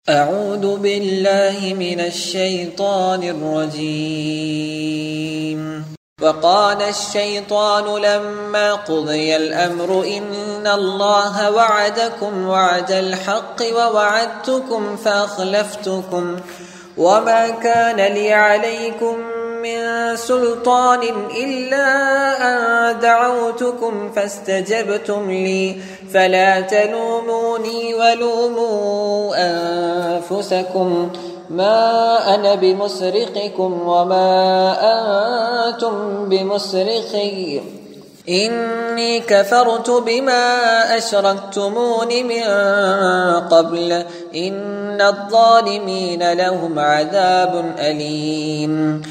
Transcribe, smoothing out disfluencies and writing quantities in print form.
أعوذ بالله من الشيطان الرجيم. وقال الشيطان لما قضي الأمر إن الله وعدكم وعد الحق ووعدتكم فأخلفتكم وما كان لي عليكم من سلطان إلا أن دعوتكم فاستجبتم لي فلا تلوموني ولوموا أنفسكم ما أنا بمصرخكم وما أنتم بمصرخي إني كفرت بما أشركتمون من قبل إن الظالمين لهم عذاب أليم.